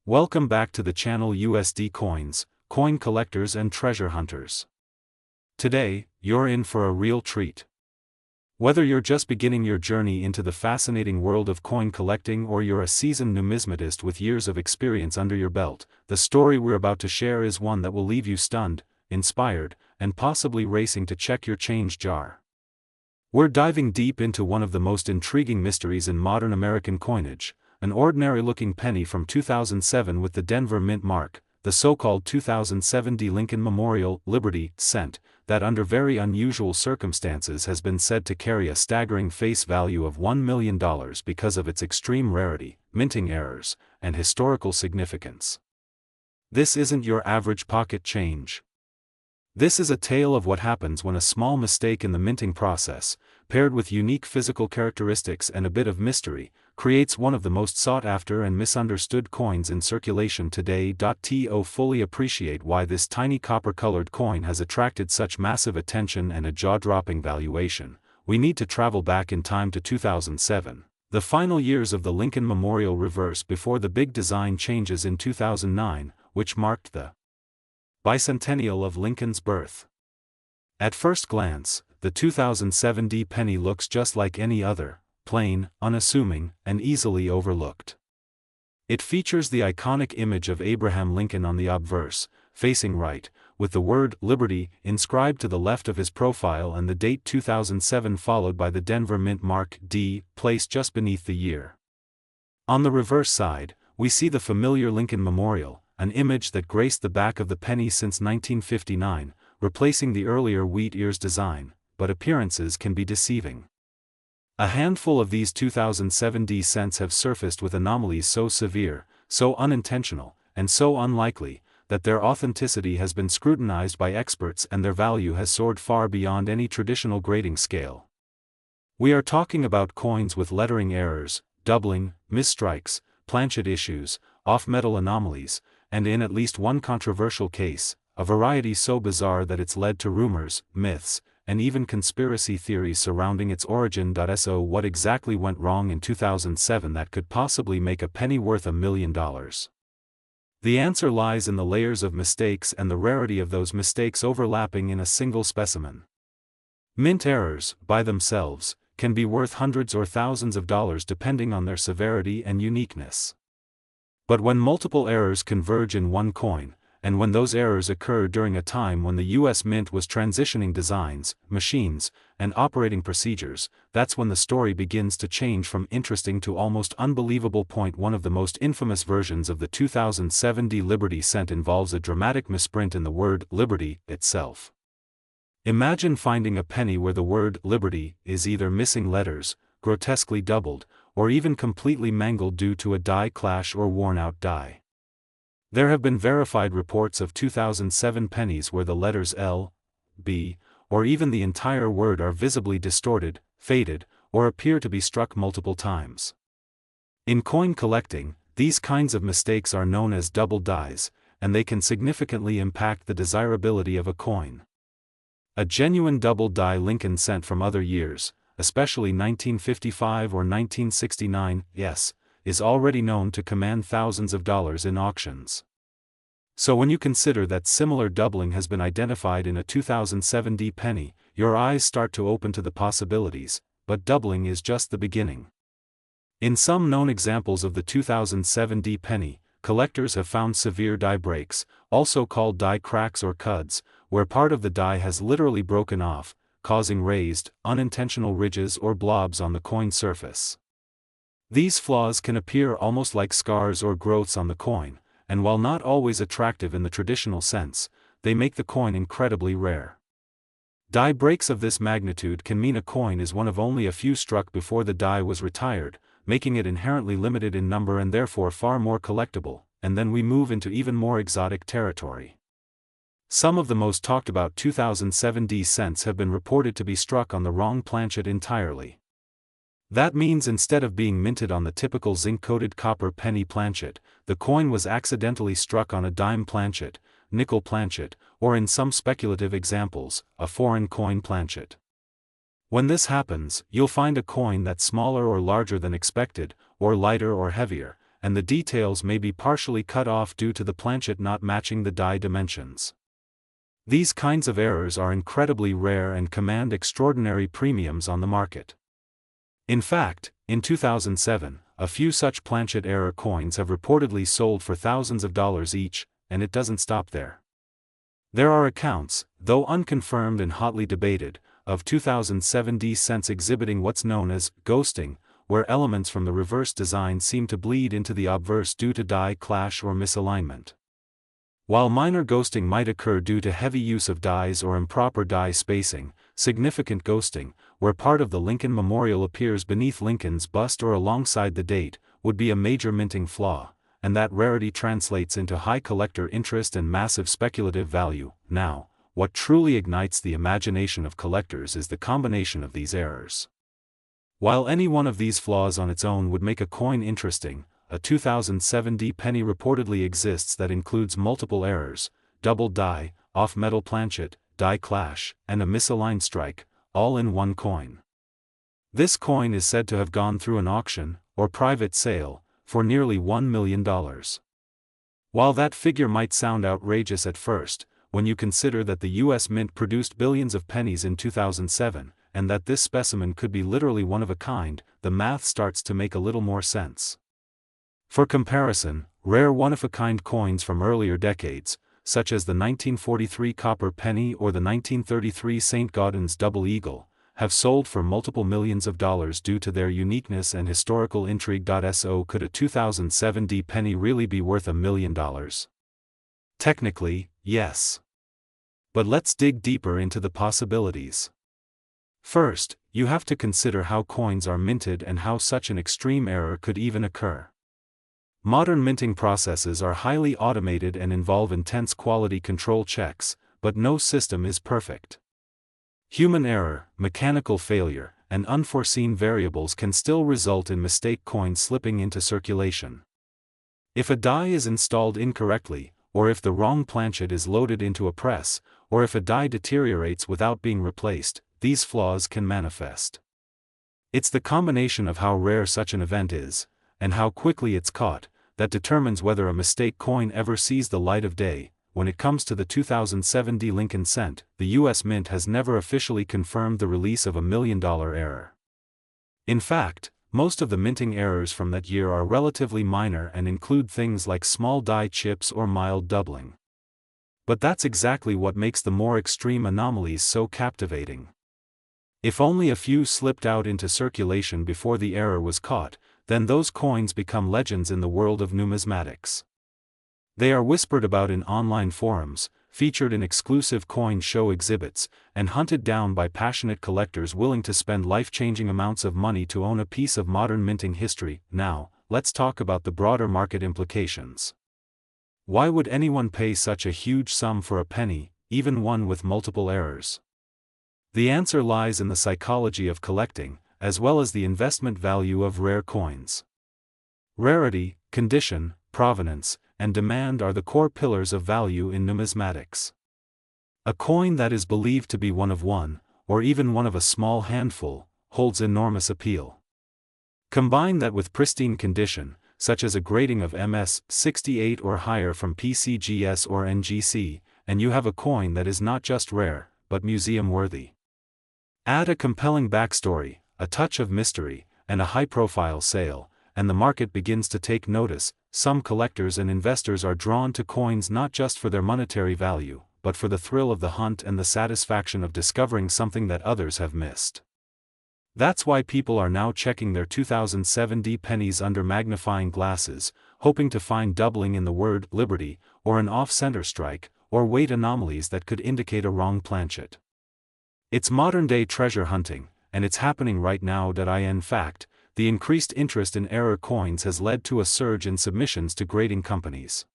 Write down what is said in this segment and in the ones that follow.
Welcome back to the channel USD Coins, Coin Collectors and Treasure Hunters. Today, you're in for a real treat. Whether you're just beginning your journey into the fascinating world of coin collecting or you're a seasoned numismatist with years of experience under your belt, the story we're about to share is one that will leave you stunned, inspired, and possibly racing to check your change jar. We're diving deep into one of the most intriguing mysteries in modern American coinage, an ordinary-looking penny from 2007 with the Denver Mint mark, the so-called 2007 Lincoln Memorial Liberty cent, that under very unusual circumstances has been said to carry a staggering face value of $1 million because of its extreme rarity, minting errors, and historical significance. This isn't your average pocket change. This is a tale of what happens when a small mistake in the minting process, paired with unique physical characteristics and a bit of mystery, creates one of the most sought-after and misunderstood coins in circulation today. To fully appreciate why this tiny copper-colored coin has attracted such massive attention and a jaw-dropping valuation, we need to travel back in time to 2007, the final years of the Lincoln Memorial reverse before the big design changes in 2009, which marked the bicentennial of Lincoln's birth. At first glance, the 2007 penny looks just like any other, plain, unassuming, and easily overlooked. It features the iconic image of Abraham Lincoln on the obverse, facing right, with the word Liberty inscribed to the left of his profile and the date 2007 followed by the Denver Mint mark D, placed just beneath the year. On the reverse side, we see the familiar Lincoln Memorial, an image that graced the back of the penny since 1959, replacing the earlier wheat ears design, but appearances can be deceiving. A handful of these 2007 cents have surfaced with anomalies so severe, so unintentional, and so unlikely, that their authenticity has been scrutinized by experts and their value has soared far beyond any traditional grading scale. We are talking about coins with lettering errors, doubling, misstrikes, planchet issues, off-metal anomalies, and in at least one controversial case, a variety so bizarre that it's led to rumors, myths, and even conspiracy theories surrounding its origin. So what exactly went wrong in 2007 that could possibly make a penny worth $1 million? The answer lies in the layers of mistakes and the rarity of those mistakes overlapping in a single specimen. Mint errors, by themselves, can be worth hundreds or thousands of dollars depending on their severity and uniqueness. But when multiple errors converge in one coin, and when those errors occur during a time when the U.S. Mint was transitioning designs, machines, and operating procedures, that's when the story begins to change from interesting to almost unbelievable. One of the most infamous versions of the 2007 Liberty cent involves a dramatic misprint in the word Liberty itself. Imagine finding a penny where the word Liberty is either missing letters, grotesquely doubled, or even completely mangled due to a die clash or worn-out die. There have been verified reports of 2007 pennies where the letters L, B, or even the entire word are visibly distorted, faded, or appear to be struck multiple times. In coin collecting, these kinds of mistakes are known as double dies, and they can significantly impact the desirability of a coin. A genuine double die Lincoln cent from other years, especially 1955 or 1969, is already known to command thousands of dollars in auctions. So when you consider that similar doubling has been identified in a 2007 penny, your eyes start to open to the possibilities, but doubling is just the beginning. In some known examples of the 2007 penny, collectors have found severe die breaks, also called die cracks or cuds, where part of the die has literally broken off, causing raised, unintentional ridges or blobs on the coin surface. These flaws can appear almost like scars or growths on the coin, and while not always attractive in the traditional sense, they make the coin incredibly rare. Die breaks of this magnitude can mean a coin is one of only a few struck before the die was retired, making it inherently limited in number and therefore far more collectible, and then we move into even more exotic territory. Some of the most talked about 2007 cents have been reported to be struck on the wrong planchet entirely. That means instead of being minted on the typical zinc-coated copper penny planchet, the coin was accidentally struck on a dime planchet, nickel planchet, or in some speculative examples, a foreign coin planchet. When this happens, you'll find a coin that's smaller or larger than expected, or lighter or heavier, and the details may be partially cut off due to the planchet not matching the die dimensions. These kinds of errors are incredibly rare and command extraordinary premiums on the market. In fact, in 2007, a few such planchet error coins have reportedly sold for thousands of dollars each, and it doesn't stop there. There are accounts, though unconfirmed and hotly debated, of 2007 cents exhibiting what's known as ghosting, where elements from the reverse design seem to bleed into the obverse due to die clash or misalignment. While minor ghosting might occur due to heavy use of dies or improper die spacing, significant ghosting, where part of the Lincoln Memorial appears beneath Lincoln's bust or alongside the date, would be a major minting flaw, and that rarity translates into high collector interest and massive speculative value. Now, what truly ignites the imagination of collectors is the combination of these errors. While any one of these flaws on its own would make a coin interesting, a 2007 penny reportedly exists that includes multiple errors, double die, off-metal planchet, die clash, and a misaligned strike, all in one coin. This coin is said to have gone through an auction, or private sale, for nearly $1 million. While that figure might sound outrageous at first, when you consider that the U.S. Mint produced billions of pennies in 2007, and that this specimen could be literally one of a kind, the math starts to make a little more sense. For comparison, rare one-of-a-kind coins from earlier decades, such as the 1943 copper penny or the 1933 St. Gaudens double eagle, have sold for multiple millions of dollars due to their uniqueness and historical intrigue. So could a 2007 penny really be worth $1 million? Technically, yes. But let's dig deeper into the possibilities. First, you have to consider how coins are minted and how such an extreme error could even occur. Modern minting processes are highly automated and involve intense quality control checks, but no system is perfect. Human error, mechanical failure, and unforeseen variables can still result in mistake coins slipping into circulation. If a die is installed incorrectly, or if the wrong planchet is loaded into a press, or if a die deteriorates without being replaced, these flaws can manifest. It's the combination of how rare such an event is, and how quickly it's caught, that determines whether a mistake coin ever sees the light of day. When it comes to the 2007 Lincoln cent, the U.S. Mint has never officially confirmed the release of a $1 million error. In fact, most of the minting errors from that year are relatively minor and include things like small die chips or mild doubling. But that's exactly what makes the more extreme anomalies so captivating. If only a few slipped out into circulation before the error was caught, then those coins become legends in the world of numismatics. They are whispered about in online forums, featured in exclusive coin show exhibits, and hunted down by passionate collectors willing to spend life-changing amounts of money to own a piece of modern minting history. Now, let's talk about the broader market implications. Why would anyone pay such a huge sum for a penny, even one with multiple errors? The answer lies in the psychology of collecting, as well as the investment value of rare coins. Rarity, condition, provenance, and demand are the core pillars of value in numismatics. A coin that is believed to be one of one, or even one of a small handful, holds enormous appeal. Combine that with pristine condition, such as a grading of MS 68 or higher from PCGS or NGC, and you have a coin that is not just rare, but museum-worthy. Add a compelling backstory, a touch of mystery, and a high-profile sale, and the market begins to take notice. Some collectors and investors are drawn to coins not just for their monetary value, but for the thrill of the hunt and the satisfaction of discovering something that others have missed. That's why people are now checking their 2007 pennies under magnifying glasses, hoping to find doubling in the word liberty, or an off-center strike, or weight anomalies that could indicate a wrong planchet. It's modern-day treasure hunting, and it's happening right now. In fact, the increased interest in error coins has led to a surge in submissions to grading companies.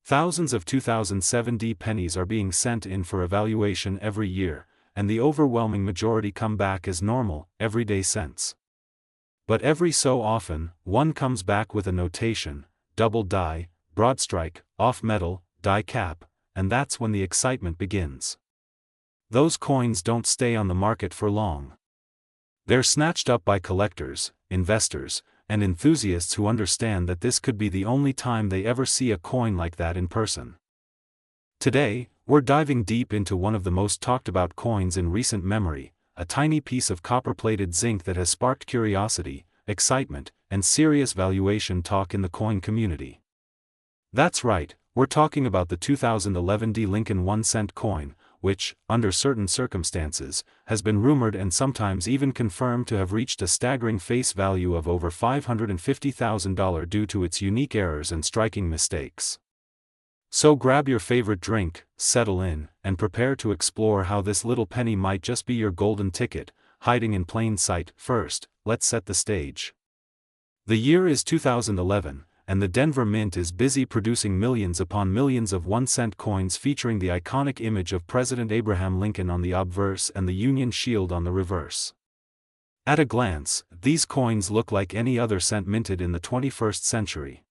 Thousands of 2007 pennies are being sent in for evaluation every year, and the overwhelming majority come back as normal, everyday cents. But every so often, one comes back with a notation, double die, broad strike, off metal, die cap, and that's when the excitement begins. Those coins don't stay on the market for long. They're snatched up by collectors, investors, and enthusiasts who understand that this could be the only time they ever see a coin like that in person. Today, we're diving deep into one of the most talked about coins in recent memory, a tiny piece of copper-plated zinc that has sparked curiosity, excitement, and serious valuation talk in the coin community. That's right, we're talking about the 2011 D. Lincoln 1-cent coin, which, under certain circumstances, has been rumored and sometimes even confirmed to have reached a staggering face value of over $550,000 due to its unique errors and striking mistakes. So grab your favorite drink, settle in, and prepare to explore how this little penny might just be your golden ticket, hiding in plain sight. First, let's set the stage. The year is 2011, and the Denver Mint is busy producing millions upon millions of 1-cent coins featuring the iconic image of President Abraham Lincoln on the obverse and the Union Shield on the reverse. At a glance, these coins look like any other cent minted in the 21st century.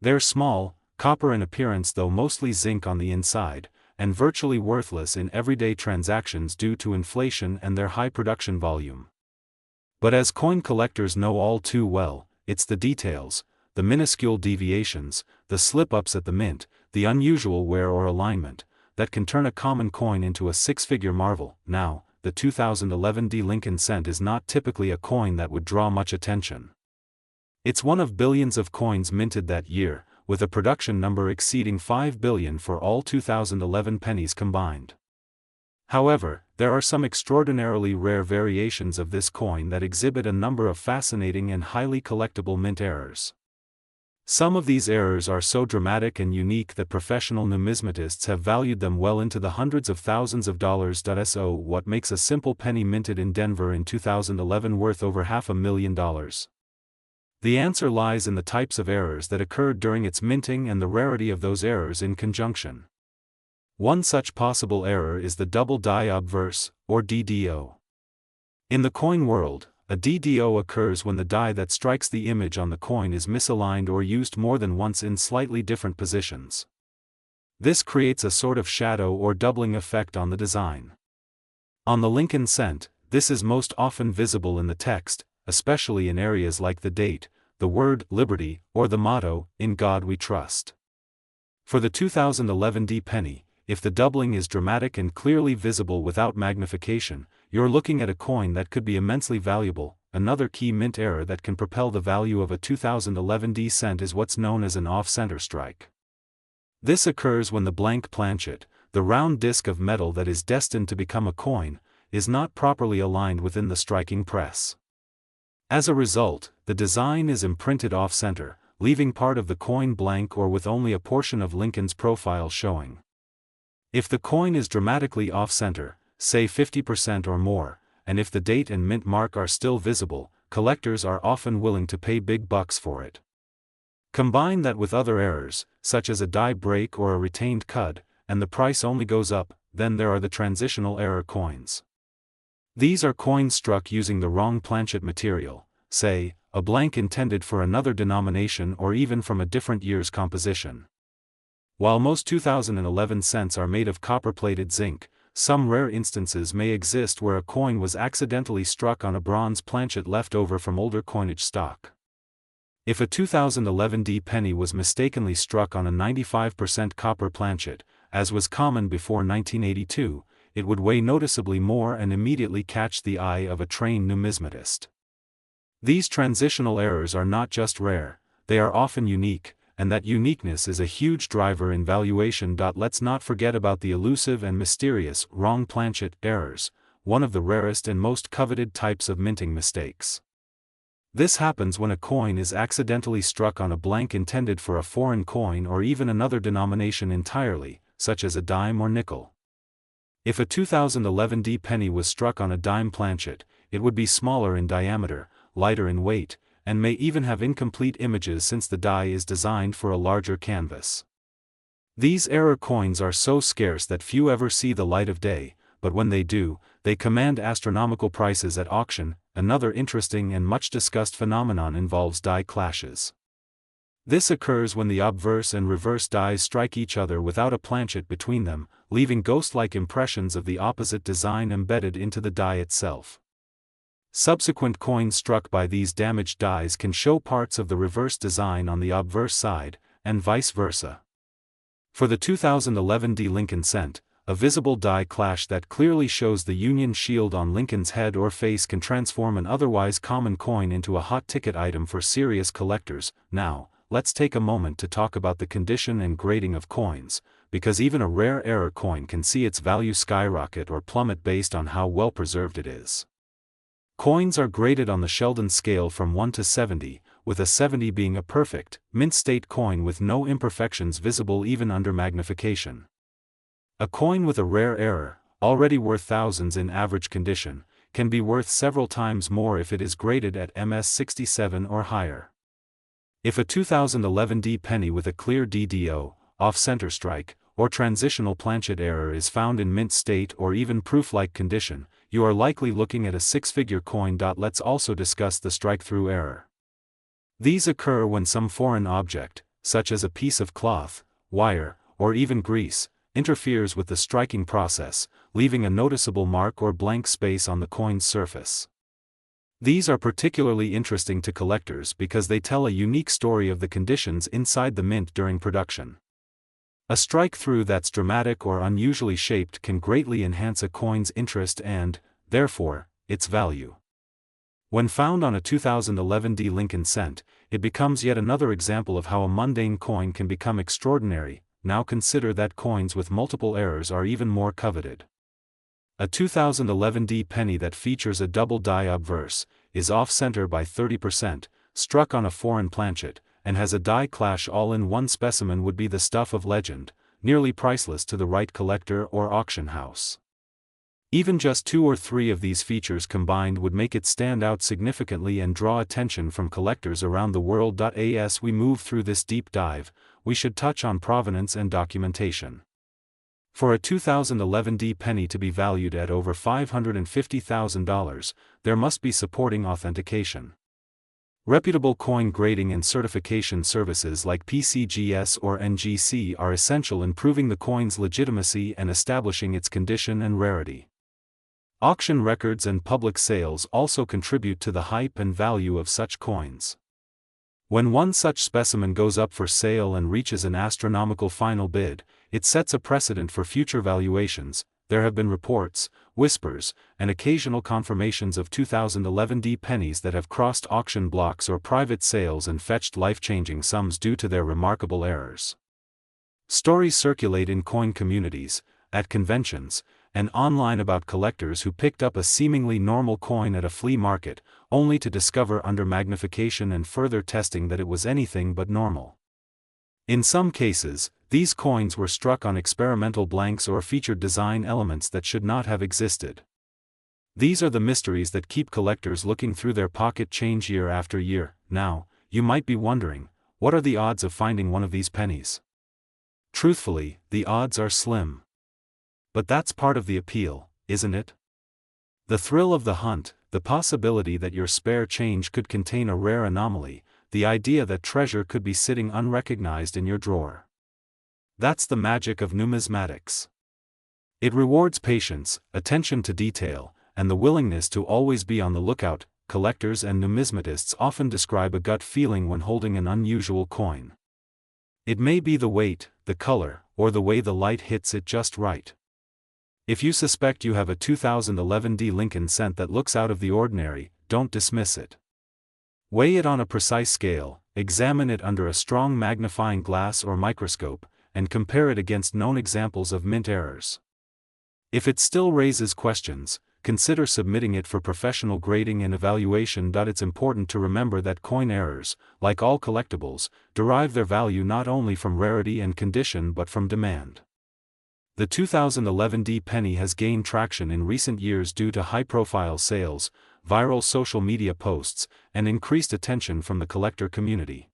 They're small, copper in appearance though mostly zinc on the inside, and virtually worthless in everyday transactions due to inflation and their high production volume. But as coin collectors know all too well, it's the details, the minuscule deviations, the slip-ups at the mint, the unusual wear or alignment, that can turn a common coin into a six-figure marvel. Now, the 2011 D. Lincoln cent is not typically a coin that would draw much attention. It's one of billions of coins minted that year, with a production number exceeding 5 billion for all 2011 pennies combined. However, there are some extraordinarily rare variations of this coin that exhibit a number of fascinating and highly collectible mint errors. Some of these errors are so dramatic and unique that professional numismatists have valued them well into the hundreds of thousands of dollars. So, what makes a simple penny minted in Denver in 2011 worth over $500,000? The answer lies in the types of errors that occurred during its minting and the rarity of those errors in conjunction. One such possible error is the double die obverse, or DDO. In the coin world, a DDO occurs when the die that strikes the image on the coin is misaligned or used more than once in slightly different positions. This creates a sort of shadow or doubling effect on the design. On the Lincoln cent, this is most often visible in the text, especially in areas like the date, the word liberty, or the motto, "In God We Trust." For the 2011 D penny, if the doubling is dramatic and clearly visible without magnification, you're looking at a coin that could be immensely valuable. Another key mint error that can propel the value of a 2011 D cent is what's known as an off-center strike. This occurs when the blank planchet, the round disc of metal that is destined to become a coin, is not properly aligned within the striking press. As a result, the design is imprinted off-center, leaving part of the coin blank or with only a portion of Lincoln's profile showing. If the coin is dramatically off-center, say 50% or more, and if the date and mint mark are still visible, collectors are often willing to pay big bucks for it. Combine that with other errors, such as a die break or a retained cud, and the price only goes up. Then there are the transitional error coins. These are coins struck using the wrong planchet material, say, a blank intended for another denomination or even from a different year's composition. While most 2011 cents are made of copper-plated zinc, some rare instances may exist where a coin was accidentally struck on a bronze planchet left over from older coinage stock. If a 2011 D penny was mistakenly struck on a 95% copper planchet, as was common before 1982, it would weigh noticeably more and immediately catch the eye of a trained numismatist. These transitional errors are not just rare, they are often unique, and that uniqueness is a huge driver in valuation. Let's not forget about the elusive and mysterious wrong planchet errors, one of the rarest and most coveted types of minting mistakes. This happens when a coin is accidentally struck on a blank intended for a foreign coin or even another denomination entirely, such as a dime or nickel. If a 2011 D penny was struck on a dime planchet, it would be smaller in diameter, lighter in weight, and may even have incomplete images since the die is designed for a larger canvas. These error coins are so scarce that few ever see the light of day, but when they do, they command astronomical prices at auction. Another interesting and much discussed phenomenon involves die clashes. This occurs when the obverse and reverse dies strike each other without a planchet between them, leaving ghost-like impressions of the opposite design embedded into the die itself. Subsequent coins struck by these damaged dies can show parts of the reverse design on the obverse side, and vice versa. For the 2011 D Lincoln cent, a visible die clash that clearly shows the Union shield on Lincoln's head or face can transform an otherwise common coin into a hot-ticket item for serious collectors. Now, let's take a moment to talk about the condition and grading of coins, because even a rare error coin can see its value skyrocket or plummet based on how well preserved it is. Coins are graded on the Sheldon scale from 1 to 70, with a 70 being a perfect, mint-state coin with no imperfections visible even under magnification. A coin with a rare error, already worth thousands in average condition, can be worth several times more if it is graded at MS67 or higher. If a 2011 D penny with a clear DDO, off-center strike, or transitional planchet error is found in mint state or even proof-like condition, you are likely looking at a six-figure coin. Let's also discuss the strike-through error. These occur when some foreign object, such as a piece of cloth, wire, or even grease, interferes with the striking process, leaving a noticeable mark or blank space on the coin's surface. These are particularly interesting to collectors because they tell a unique story of the conditions inside the mint during production. A strike-through that's dramatic or unusually shaped can greatly enhance a coin's interest and, therefore, its value. When found on a 2011 D Lincoln cent, it becomes yet another example of how a mundane coin can become extraordinary. Now consider that coins with multiple errors are even more coveted. A 2011 D penny that features a double die obverse, is off-center by 30%, struck on a foreign planchet, and has a die clash all in one specimen would be the stuff of legend, nearly priceless to the right collector or auction house. Even just 2 or 3 of these features combined would make it stand out significantly and draw attention from collectors around the world. As we move through this deep dive, we should touch on provenance and documentation. For a 2011 D penny to be valued at over $550,000, there must be supporting authentication. Reputable coin grading and certification services like PCGS or NGC are essential in proving the coin's legitimacy and establishing its condition and rarity. Auction records and public sales also contribute to the hype and value of such coins. When one such specimen goes up for sale and reaches an astronomical final bid, it sets a precedent for future valuations. There have been reports, whispers, and occasional confirmations of 2011 D pennies that have crossed auction blocks or private sales and fetched life-changing sums due to their remarkable errors. Stories circulate in coin communities, at conventions, and online about collectors who picked up a seemingly normal coin at a flea market, only to discover under magnification and further testing that it was anything but normal. In some cases, these coins were struck on experimental blanks or featured design elements that should not have existed. These are the mysteries that keep collectors looking through their pocket change year after year. Now, you might be wondering, what are the odds of finding one of these pennies? Truthfully, the odds are slim. But that's part of the appeal, isn't it? The thrill of the hunt, the possibility that your spare change could contain a rare anomaly, the idea that treasure could be sitting unrecognized in your drawer. That's the magic of numismatics. It rewards patience, attention to detail, and the willingness to always be on the lookout. Collectors and numismatists often describe a gut feeling when holding an unusual coin. It may be the weight, the color, or the way the light hits it just right. If you suspect you have a 2011 D Lincoln cent that looks out of the ordinary, don't dismiss it. Weigh it on a precise scale, examine it under a strong magnifying glass or microscope, and compare it against known examples of mint errors. If it still raises questions, consider submitting it for professional grading and evaluation. It's important to remember that coin errors, like all collectibles, derive their value not only from rarity and condition but from demand. The 2011 D penny has gained traction in recent years due to high-profile sales, viral social media posts, and increased attention from the collector community.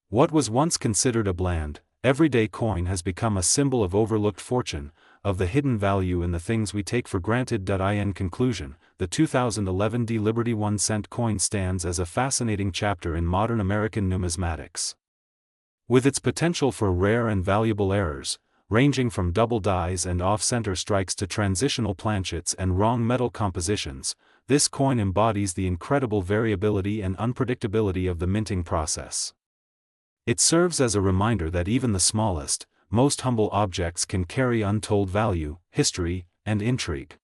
What was once considered a bland, everyday coin has become a symbol of overlooked fortune, of the hidden value in the things we take for granted. In conclusion, the 2011 D Liberty 1 cent coin stands as a fascinating chapter in modern American numismatics. With its potential for rare and valuable errors, ranging from double dies and off-center strikes to transitional planchets and wrong metal compositions, this coin embodies the incredible variability and unpredictability of the minting process. It serves as a reminder that even the smallest, most humble objects can carry untold value, history, and intrigue.